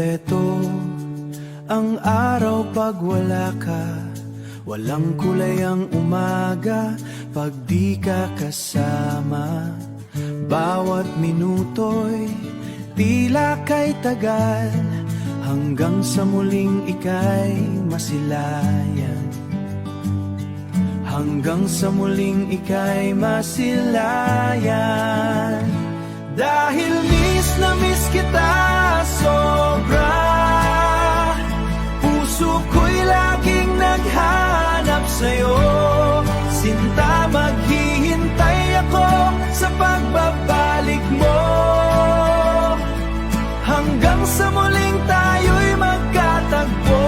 kumpleto ang araw pag wala ka. Walang kulay ang umaga pag di ka kasama. Bawat minuto'y tila kay tagal, hanggang sa muling ika'y masilayan. Hanggang sa muling ika'y masilayan. Dahil miss na miss kita sobra, puso ko'y laging naghanap sa'yo. Sinta, maghihintay ako sa pagbabalik mo, hanggang sa muling tayo'y magkatagpo.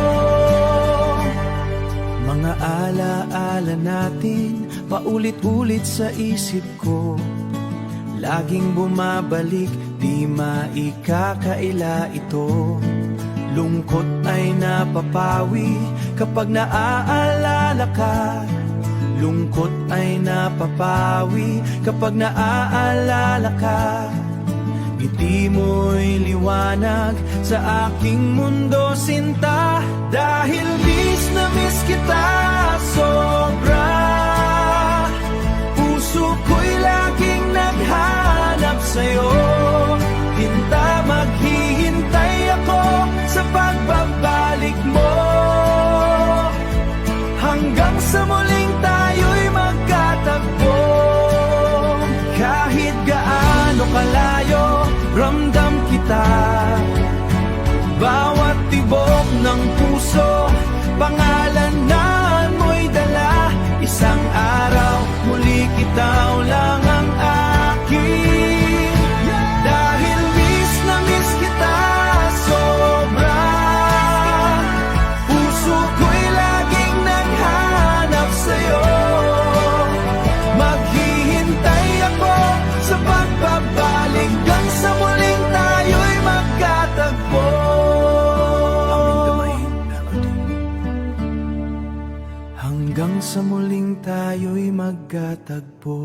Mga ala-ala natin paulit-ulit sa isip ko, laging bumabalik, di maikakaila ito. Lungkot ay napapawi kapag naaalala ka. Lungkot ay napapawi kapag naaalala ka. Ngiti mo'y liwanag sa aking mundo, sinta. Dahil miss na miss kita sobra, puso ko'y laging naghanap sa'yo. Hinta, maghihintay ako sa pagbabalik mo, hanggang sa muling tayo'y magkatagpo. Kahit gaano kalayo, ramdam kita. Bawat tibok ng puso, pangalanan mo'y dala. Isang araw, muli kita lang ang akin. Dahil miss na miss kita sobra, puso ko'y laging naghanap sa'yo. Maghihintay ako sa pagbabalik, hanggang sa muling tayo'y magkatagpo. Hanggang sa muling tayo'y magkatagpo.